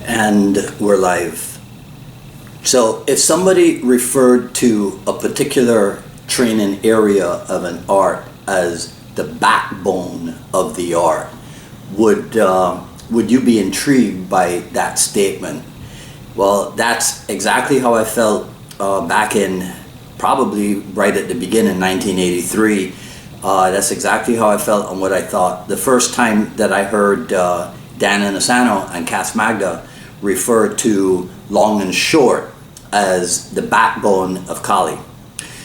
And we're live. So if somebody referred to a particular training area of an art as the backbone of the art, would you be intrigued by that statement? Well, that's exactly how I felt back in probably right at the beginning, 1983. That's exactly how I felt and what I thought. The first time that I heard Dan Inosanto and Cass Magda refer to long and short as the backbone of Kali.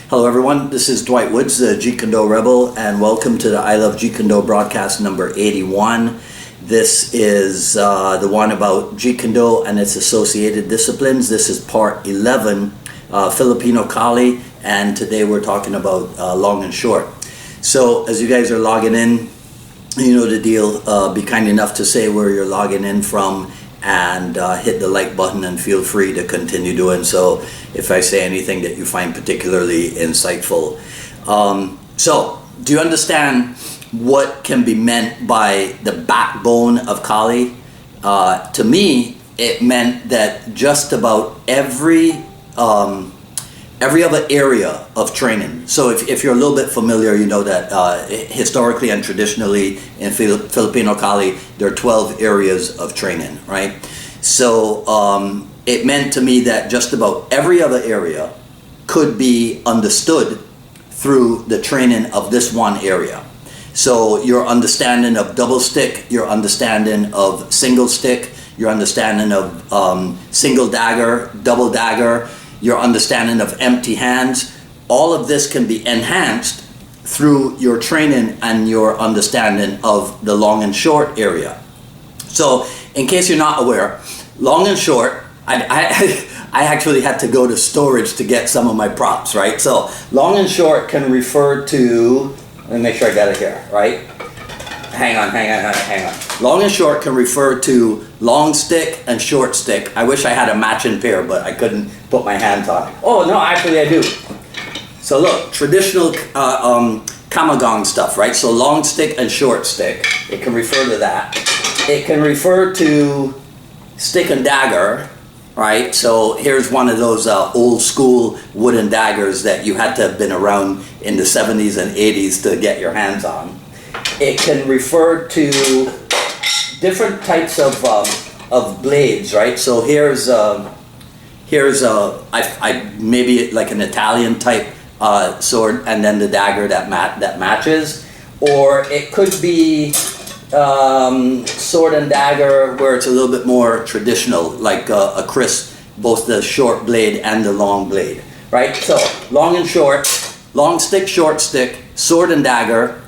Hello everyone, this is Dwight Woods, the Jeet Kune Rebel, and welcome to the I Love Jeet Kune broadcast number 81. This is the one about Jeet Kune and its associated disciplines. This is part 11, Filipino Kali, and today we're talking about long and short. So as you guys are logging in, you know the deal. Be kind enough to say where you're logging in from and hit the like button, and feel free to continue doing so if I say anything that you find particularly insightful. So do you understand what can be meant by the backbone of Kali? To me, it meant that just about every other area of training. So if you're a little bit familiar, you know that historically and traditionally in Filipino Kali, there are 12 areas of training, right? So it meant to me that just about every other area could be understood through the training of this one area. So your understanding of double stick, your understanding of single stick, your understanding of single dagger, double dagger, your understanding of empty hands, all of this can be enhanced through your training and your understanding of the long and short area. So in case you're not aware, long and short, I actually had to go to storage to get some of my props, right? So long and short can refer to, let me make sure I got it here, right? Hang on. Long and short can refer to long stick and short stick. I wish I had a matching pair, but I couldn't put my hands on it. Oh, no, actually I do. So look, traditional kamagong stuff, right? So long stick and short stick, it can refer to that. It can refer to stick and dagger, right? So here's one of those old school wooden daggers that you had to have been around in the 70s and 80s to get your hands on. It can refer to different types of blades, right? So here's maybe like an Italian type sword, and then the dagger that matches, or it could be sword and dagger where it's a little bit more traditional, like a kris, both the short blade and the long blade, right? So long and short, long stick, short stick, sword and dagger,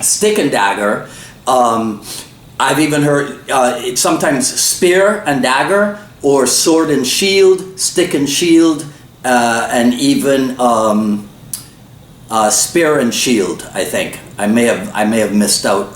stick and dagger. I've even heard it's sometimes spear and dagger, or sword and shield, stick and shield, and even spear and shield. I think I may have missed out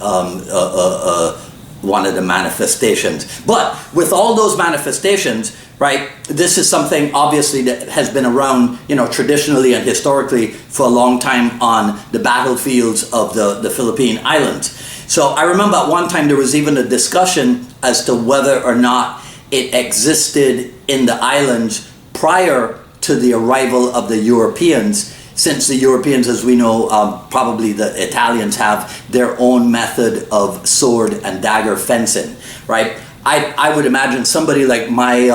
one of the manifestations. But with all those manifestations, right, this is something obviously that has been around, you know, traditionally and historically for a long time on the battlefields of the Philippine Islands. So I remember at one time there was even a discussion as to whether or not it existed in the islands prior to the arrival of the Europeans, since the Europeans, as we know, probably the Italians have their own method of sword and dagger fencing, right? I would imagine somebody like my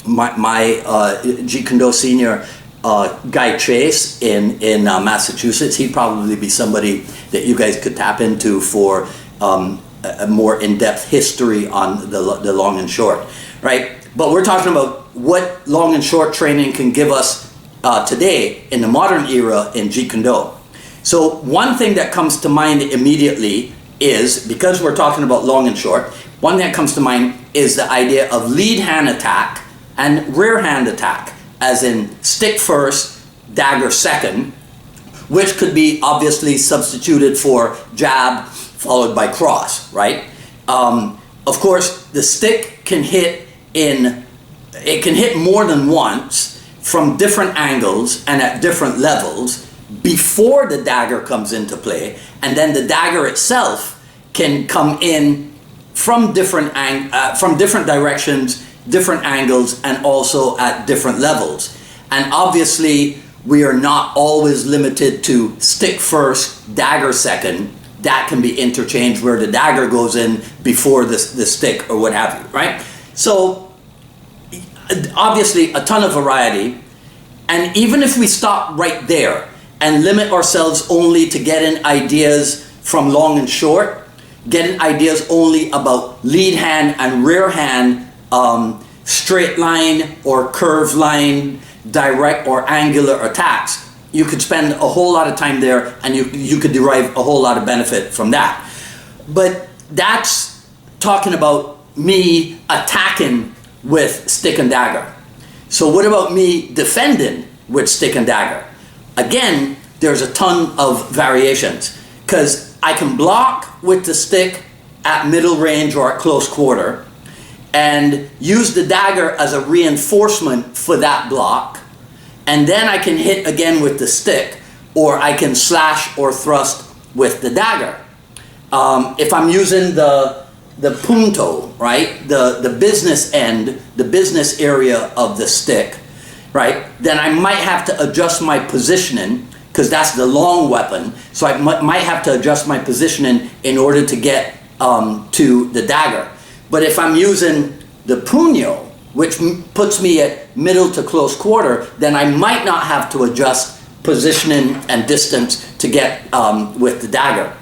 Jeet Kune senior Guy Chase in Massachusetts, he'd probably be somebody that you guys could tap into for a more in-depth history on the long and short, right? But we're talking about what long and short training can give us today in the modern era in Jeet Kune. So one thing that comes to mind immediately is, because we're talking about long and short, one thing that comes to mind is the idea of lead hand attack and rear hand attack, as in stick first, dagger second, which could be obviously substituted for jab followed by cross, right? Of course, the stick can hit more than once from different angles and at different levels before the dagger comes into play, and then the dagger itself can come in from different directions different angles, and also at different levels. And obviously, we are not always limited to stick first, dagger second. That can be interchanged where the dagger goes in before the stick or what have you, right? So obviously a ton of variety. And even if we stop right there and limit ourselves only to getting ideas from long and short, getting ideas only about lead hand and rear hand, straight line or curved line, direct or angular attacks, you could spend a whole lot of time there, and you could derive a whole lot of benefit from that. But that's talking about me attacking with stick and dagger. So what about me defending with stick and dagger? Again, there's a ton of variations, because I can block with the stick at middle range or at close quarter and use the dagger as a reinforcement for that block. And then I can hit again with the stick, or I can slash or thrust with the dagger. If I'm using the punto, right, the business end, the business area of the stick, right, then I might have to adjust my positioning, because that's the long weapon. So I might have to adjust my positioning in order to get to the dagger. But if I'm using the puño, which puts me at middle to close quarter, then I might not have to adjust positioning and distance to get with the dagger.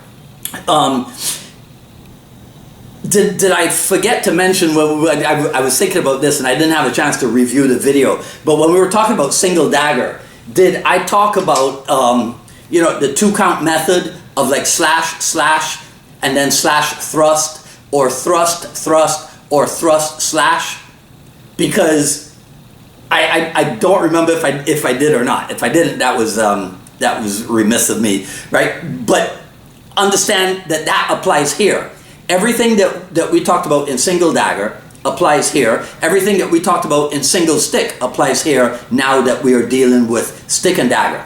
Did I forget to mention, when I was thinking about this and I didn't have a chance to review the video, but when we were talking about single dagger, did I talk about you know, the 2-count method of like slash, slash, and then slash thrust, or thrust, thrust, or thrust, slash? Because I don't remember if I did or not. If I didn't, that was remiss of me, right? But understand that that applies here. Everything that we talked about in single dagger applies here. Everything that we talked about in single stick applies here, now that we are dealing with stick and dagger.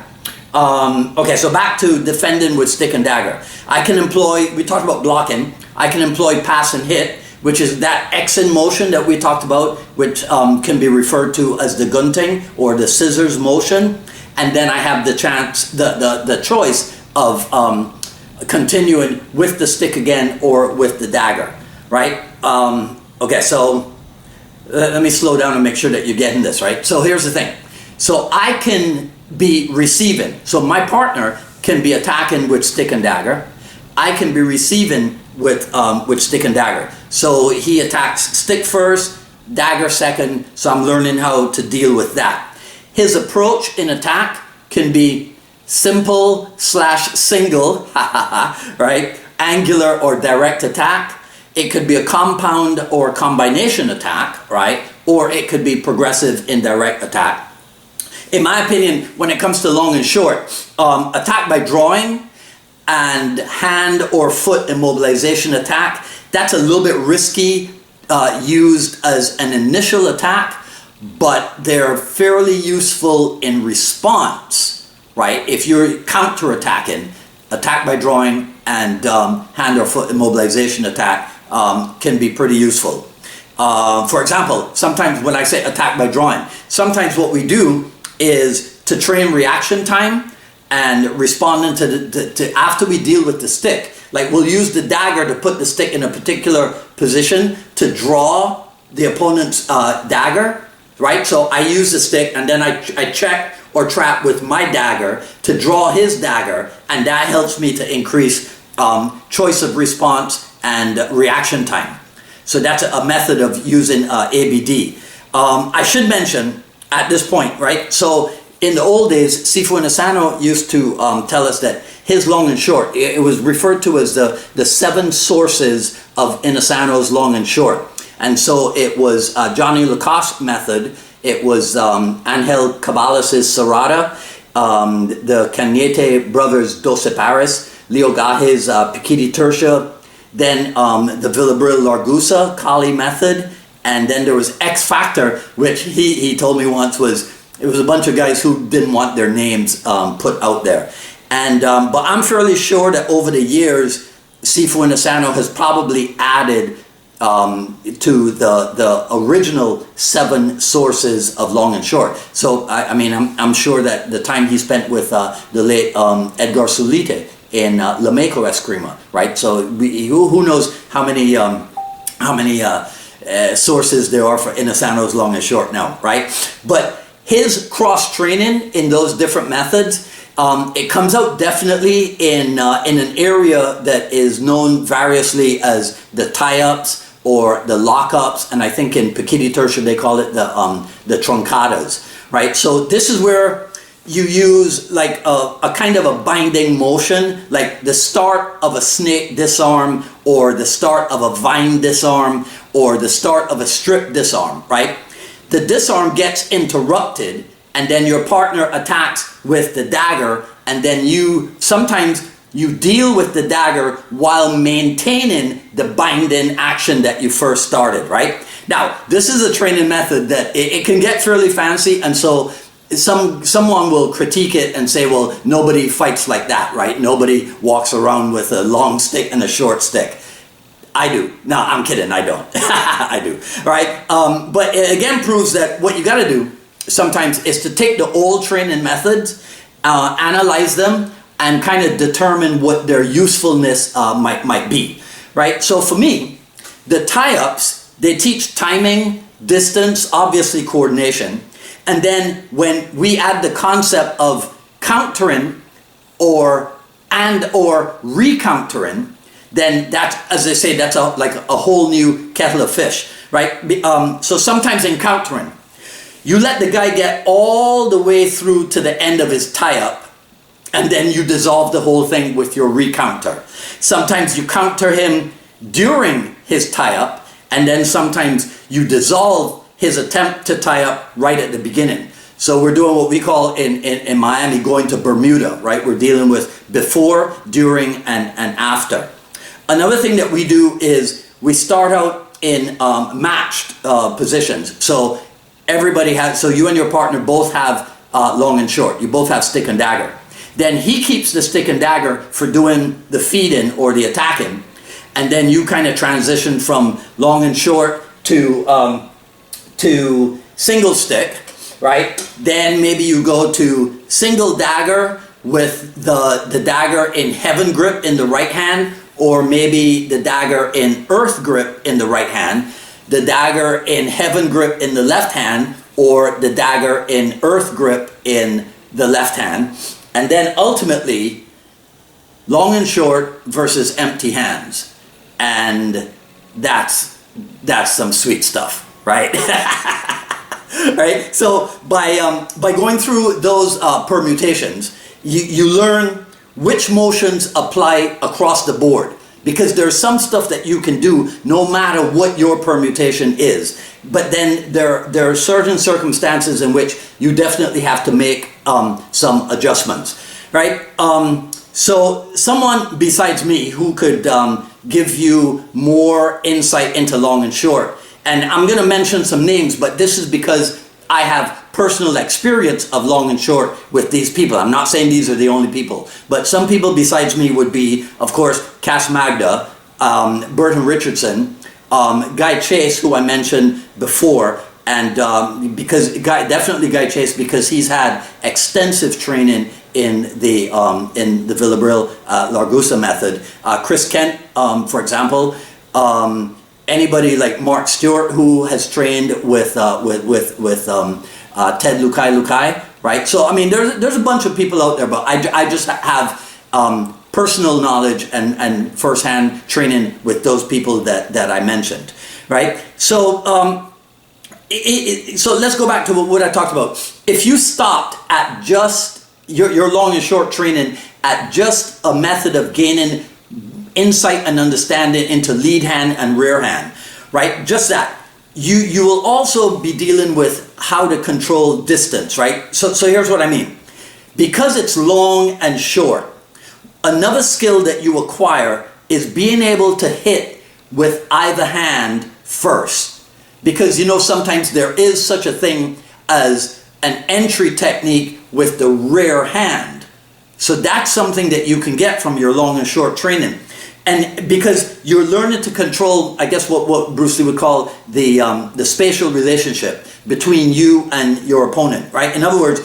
Okay, so back to defending with stick and dagger. I can employ, we talked about blocking, I can employ pass and hit, which is that X in motion that we talked about, which can be referred to as the gunting or the scissors motion. And then I have the chance, the choice of continuing with the stick again or with the dagger, right? Okay, so let me slow down and make sure that you're getting this, right? So here's the thing. So I can be receiving. So my partner can be attacking with stick and dagger. I can be receiving with stick and dagger. So he attacks stick first, dagger second, so I'm learning how to deal with that. His approach in attack can be simple slash single, right? Angular or direct attack. It could be a compound or combination attack, right? Or it could be progressive indirect attack. In my opinion, when it comes to long and short, attack by drawing and hand or foot immobilization attack, that's a little bit risky, used as an initial attack, but they're fairly useful in response, right? If you're counter-attacking, attack by drawing and hand or foot immobilization attack can be pretty useful. For example, sometimes when I say attack by drawing, sometimes what we do is to train reaction time and responding to after we deal with the stick. Like, we'll use the dagger to put the stick in a particular position to draw the opponent's dagger, right? So I use the stick and then I check or trap with my dagger to draw his dagger, and that helps me to increase choice of response and reaction time. So that's a method of using ABD. I should mention at this point, right? So in the old days, Sifu Inasano used to tell us that his long and short, it was referred to as the 7 sources of Inasano's long and short. And so it was Johnny Lacoste method, it was Angel Cabales' Serrata, the Cañete brothers Doce Pares, Leo Gaje's Piquiti Tertia, then the Villabril Largusa, Kali method, and then there was X Factor, which he told me once it was a bunch of guys who didn't want their names put out there. And but I'm fairly sure that over the years, Sifu Inasano has probably added to the original 7 sources of long and short. So I mean, I'm sure that the time he spent with the late Edgar Sulite in Lameco Eskrima, right? So who knows how many sources there are for Inosanto's long and short now, right? But his cross training in those different methods, it comes out definitely in an area that is known variously as the tie-ups or the lock-ups, and I think in Pikiti Tertia they call it the truncadas, right? So this is where you use like a kind of a binding motion, like the start of a snake disarm, or the start of a vine disarm, or the start of a strip disarm, right? The disarm gets interrupted, and then your partner attacks with the dagger, and then sometimes you deal with the dagger while maintaining the binding action that you first started, right? Now, this is a training method that it can get fairly fancy, and so someone will critique it and say, well, nobody fights like that, right? Nobody walks around with a long stick and a short stick. I do. No, I'm kidding, I don't. I do, right? But it again proves that what you got to do sometimes is to take the old training methods, analyze them, and kind of determine what their usefulness might be, right? So for me, the tie-ups, they teach timing, distance, obviously coordination, and then when we add the concept of countering or re-countering, then that's, as they say, that's like a whole new kettle of fish, right? So sometimes in countering, you let the guy get all the way through to the end of his tie-up, and then you dissolve the whole thing with your recounter. Sometimes you counter him during his tie-up, and then sometimes you dissolve his attempt to tie up right at the beginning. So we're doing what we call in Miami going to Bermuda, right? We're dealing with before, during, and after. Another thing that we do is we start out in matched positions. So everybody has, so you and your partner both have long and short. You both have stick and dagger. Then he keeps the stick and dagger for doing the feeding or the attacking. And then you kind of transition from long and short to single stick, right? Then maybe you go to single dagger with the dagger in heaven grip in the right hand, or maybe the dagger in earth grip in the right hand, the dagger in heaven grip in the left hand, or the dagger in earth grip in the left hand. And then ultimately, long and short versus empty hands. And that's some sweet stuff, right? Right? So by going through those permutations, you learn which motions apply across the board. Because there's some stuff that you can do no matter what your permutation is. But then there are certain circumstances in which you definitely have to make some adjustments, right? So someone besides me who could give you more insight into long and short, and I'm going to mention some names, but this is because I have personal experience of long and short with these people. I'm not saying these are the only people, but some people besides me would be, of course, Cass Magda, Burton Richardson, Guy Chase, who I mentioned before, and definitely Guy Chase, because he's had extensive training in the Villabril Largusa method. Chris Kent, for example. Anybody like Mark Stewart, who has trained with Ted Lukai, right? So I mean, there's a bunch of people out there, but I just have personal knowledge and firsthand training with those people that I mentioned, right? So so let's go back to what I talked about. If you stopped at just your long and short training at just a method of gaining insight and understanding into lead hand and rear hand, right? Just that. You will also be dealing with how to control distance, right? So here's what I mean. Because it's long and short, another skill that you acquire is being able to hit with either hand first. Because sometimes there is such a thing as an entry technique with the rear hand. So that's something that you can get from your long and short training. And because you're learning to control, I guess what Bruce Lee would call the spatial relationship between you and your opponent, right? In other words,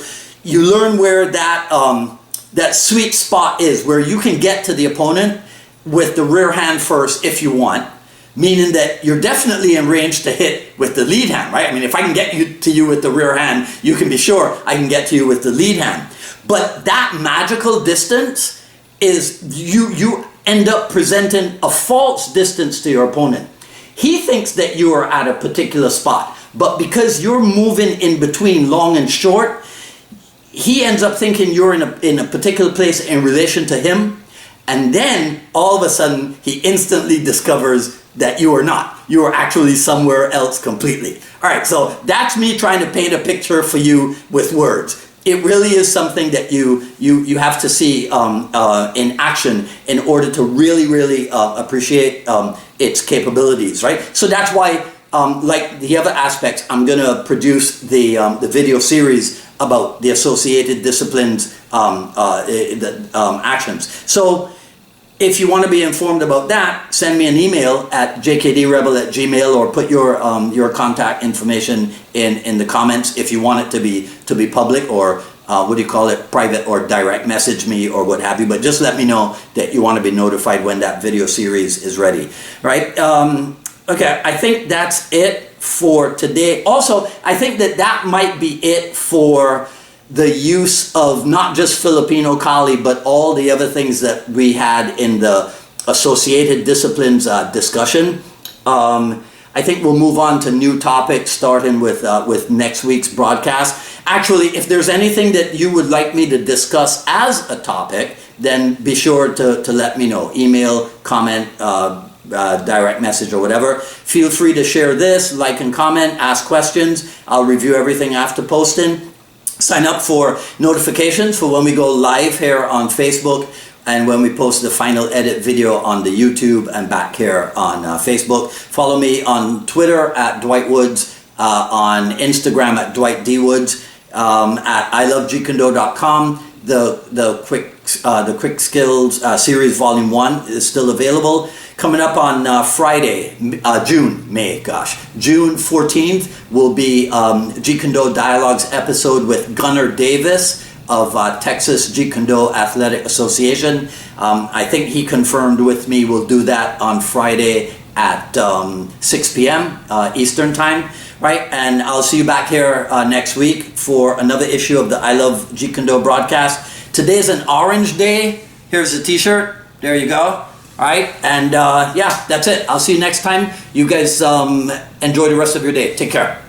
you learn where that sweet spot is, where you can get to the opponent with the rear hand first if you want, meaning that you're definitely in range to hit with the lead hand, right? I mean, if I can get to you with the rear hand, you can be sure I can get to you with the lead hand. But that magical distance is you end up presenting a false distance to your opponent. He thinks that you are at a particular spot, but because you're moving in between long and short, he ends up thinking you're in a particular place in relation to him, and then all of a sudden he instantly discovers that you are not. You are actually somewhere else completely. All right, so that's me trying to paint a picture for you with words. It really is something that you have to see in action in order to really appreciate its capabilities, right? So that's why, like the other aspects, I'm going to produce the video series about the associated disciplines actions. So if you want to be informed about that, send me an email at jkdrebel@gmail.com, or put your contact information in the comments if you want it to be public, or private, or direct message me or what have you. But just let me know that you want to be notified when that video series is ready, right? Okay, I think that's it for today. Also, I think that might be it for the use of not just Filipino Kali, but all the other things that we had in the associated disciplines discussion. I think we'll move on to new topics, starting with next week's broadcast. Actually, if there's anything that you would like me to discuss as a topic, then be sure to let me know. Email, comment, direct message, or whatever. Feel free to share this, like and comment, ask questions. I'll review everything after posting. Sign up for notifications for when we go live here on Facebook, and when we post the final edit video on the YouTube and back here on Facebook. Follow me on Twitter at Dwight Woods, on Instagram at Dwight D. Woods, at ilovejeetkundo.com. The Quick Skills Series Volume 1 is still available. Coming up on Friday, June 14th will be Jeet Kune Dialogues episode with Gunnar Davis of Texas Jeet Kune Athletic Association. I think he confirmed with me we'll do that on Friday at 6 p.m. Eastern Time, right? And I'll see you back here next week for another issue of the I Love Jeet Kune broadcast. Today's an orange day. Here's a t-shirt. There you go. All right, and yeah, that's it. I'll see you next time. You guys enjoy the rest of your day. Take care.